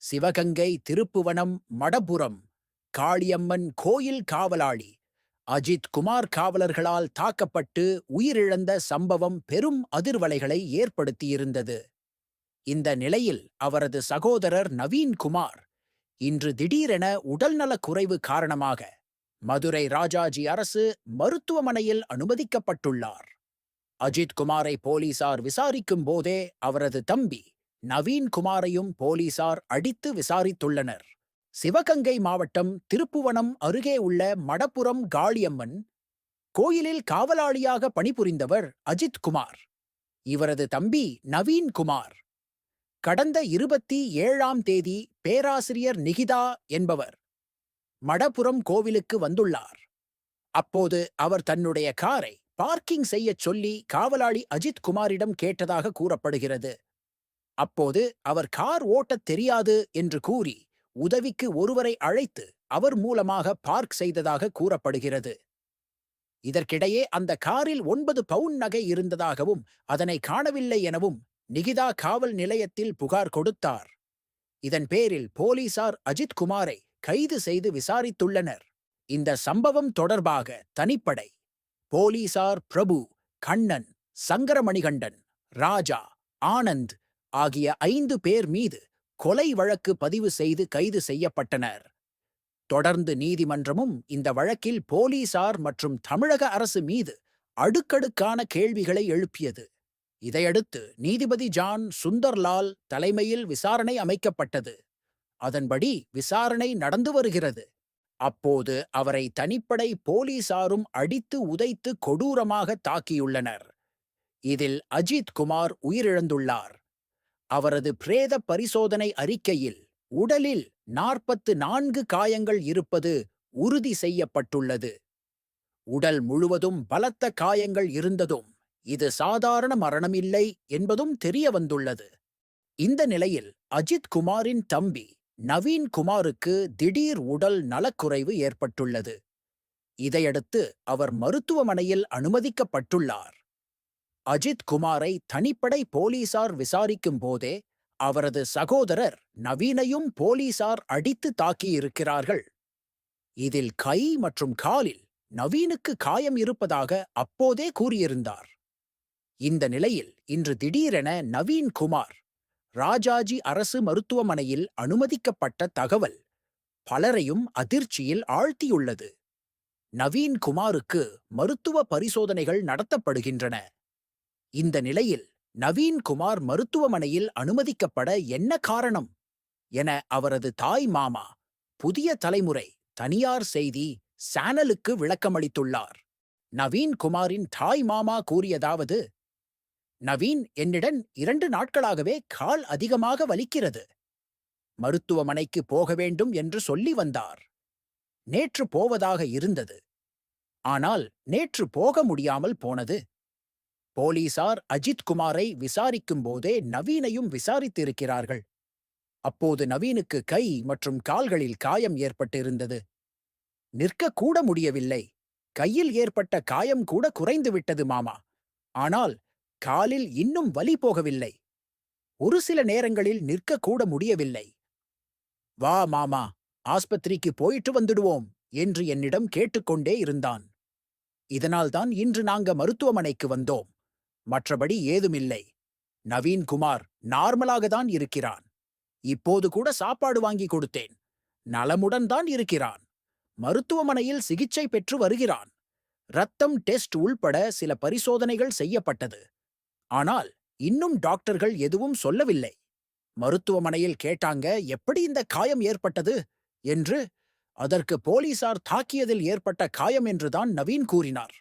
சிவகங்கை திருப்புவனம் மடப்புரம் காளியம்மன் கோயில் காவலாளி அஜித் குமார் காவலர்களால் தாக்கப்பட்டு உயிரிழந்த சம்பவம் பெரும் அதிர்வலைகளை ஏற்படுத்தியிருந்தது. இந்த நிலையில் அவரது சகோதரர் நவீன் குமார் இன்று திடீரென உடல்நலக் குறைவு காரணமாக மதுரை ராஜாஜி அரசு மருத்துவமனையில் அனுமதிக்கப்பட்டுள்ளார். அஜித் குமாரை போலீசார் விசாரிக்கும் போதே அவரது தம்பி நவீன் குமாரையும் போலீசார் அடித்து விசாரித்துள்ளனர். சிவகங்கை மாவட்டம் திருப்புவனம் அருகே உள்ள மடப்புரம் காளியம்மன் கோயிலில் காவலாளியாக பணிபுரிந்தவர் அஜித் குமார். இவரது தம்பி நவீன் குமார் கடந்த 27ஆம் தேதி பேராசிரியர் நிகிதா என்பவர் மடப்புரம் கோவிலுக்கு வந்துள்ளார். அப்போது அவர் தன்னுடைய காரை பார்க்கிங் செய்யச் சொல்லி காவலாளி அஜித் குமாரிடம் கேட்டதாக கூறப்படுகிறது. அப்போது அவர் கார் ஓட்டத் தெரியாது என்று கூறி உதவிக்கு ஒருவரை அழைத்து அவர் மூலமாக பார்க் செய்ததாக கூறப்படுகிறது. இதற்கிடையே அந்த காரில் 9 பவுன் நகை இருந்ததாகவும் அதனை காணவில்லை எனவும் நிகிதா காவல் நிலையத்தில் புகார் கொடுத்தார். இதன் பேரில் போலீசார் அஜித் குமாரை கைது செய்து விசாரித்துள்ளனர். இந்த சம்பவம் தொடர்பாக தனிப்படை போலீசார் பிரபு, கண்ணன், சங்கரமணிகண்டன், ராஜா, ஆனந்த் ஆகிய 5 பேர் மீது கொலை வழக்கு பதிவு செய்து கைது செய்யப்பட்டனர். தொடர்ந்து நீதிமன்றமும் இந்த வழக்கில் போலீசார் மற்றும் தமிழக அரசு மீது அடுக்கடுக்கான கேள்விகளை எழுப்பியது. இதையடுத்து நீதிபதி ஜான் சுந்தர்லால் தலைமையில் விசாரணை அமைக்கப்பட்டது. அதன்படி விசாரணை நடந்து வருகிறது. அப்போது அவரை தனிப்படை போலீசாரும் அடித்து உதைத்து கொடூரமாக தாக்கியுள்ளனர். இதில் அஜித் குமார் உயிரிழந்துள்ளார். அவரது பிரேத பரிசோதனை அறிக்கையில் உடலில் 44 காயங்கள் இருப்பது உறுதி செய்யப்பட்டுள்ளது. உடல் முழுவதும் பலத்த காயங்கள் இருந்ததும் இது சாதாரண மரணமில்லை என்பதும் தெரிய வந்துள்ளது. இந்த நிலையில் அஜித் குமாரின் தம்பி நவீன் குமாருக்கு திடீர் உடல் நலக்குறைவு ஏற்பட்டுள்ளது. இதையடுத்து அவர் மருத்துவமனையில் அனுமதிக்கப்பட்டுள்ளார். அஜித் குமாரை தனிப்படை போலீசார் விசாரிக்கும் போதே அவரது சகோதரர் நவீனையும் போலீசார் அடித்து தாக்கியிருக்கிறார்கள். இதில் கை மற்றும் காலில் நவீனுக்கு காயம் இருப்பதாக அப்போதே கூறியிருந்தார். இந்த நிலையில் இன்று திடீரென நவீன் குமார் ராஜாஜி அரசு மருத்துவமனையில் அனுமதிக்கப்பட்ட தகவல் பலரையும் அதிர்ச்சியில் ஆழ்த்தியுள்ளது. நவீன் குமாருக்கு மருத்துவ பரிசோதனைகள் நடத்தப்படுகின்றன. இந்த நிலையில் நவீன் குமார் மருத்துவமனையில் அனுமதிக்கப்பட என்ன காரணம் என அவரது தாய் மாமா புதிய தலைமுறை தனியார் செய்தி சேனலுக்கு விளக்கமளித்துள்ளார். நவீன் குமாரின் தாய் மாமா கூறியதாவது: நவீன் என்னிடம் 2 நாட்களாகவே கால் அதிகமாக வலிக்கிறது. மருத்துவமனைக்கு போக வேண்டும் என்று சொல்லி வந்தார். நேற்று போவதாக இருந்தது. ஆனால் நேற்று போக முடியாமல் போனது. போலீசார் அஜித் குமாரை விசாரிக்கும் போதே நவீனையும் விசாரித்திருக்கிறார்கள். அப்போது நவீனுக்கு கை மற்றும் கால்களில் காயம் ஏற்பட்டிருந்தது. நிற்கக்கூட முடியவில்லை. கையில் ஏற்பட்ட காயம் கூட குறைந்து விட்டது மாமா. ஆனால் காலில் இன்னும் வலி போகவில்லை. ஒரு சில நேரங்களில் நிற்கக்கூட முடியவில்லை. வா மாமா, ஆஸ்பத்திரிக்கு போயிட்டு வந்துடுவோம் என்று என்னிடம் கேட்டுக்கொண்டே இருந்தான். இதனால்தான் இன்று நாங்க மருத்துவமனைக்கு வந்தோம். மற்றபடி ஏதுமில்லை. நவீன் குமார் நார்மலாக தான் இருக்கிறான். இப்போது கூட சாப்பாடு வாங்கி கொடுத்தேன். நலமுடன் தான் இருக்கிறான். மருத்துவமனையில் சிகிச்சை பெற்று வருகிறான். ரத்தம் டெஸ்ட் உள்பட சில பரிசோதனைகள் செய்யப்பட்டது. ஆனால் இன்னும் டாக்டர்கள் எதுவும் சொல்லவில்லை. மருத்துவமனையில் கேட்டாங்க எப்படி இந்த காயம் ஏற்பட்டது என்று. அதற்கு போலீசார் தாக்கியதில் ஏற்பட்ட காயம் என்றுதான் நவீன் கூறினார்.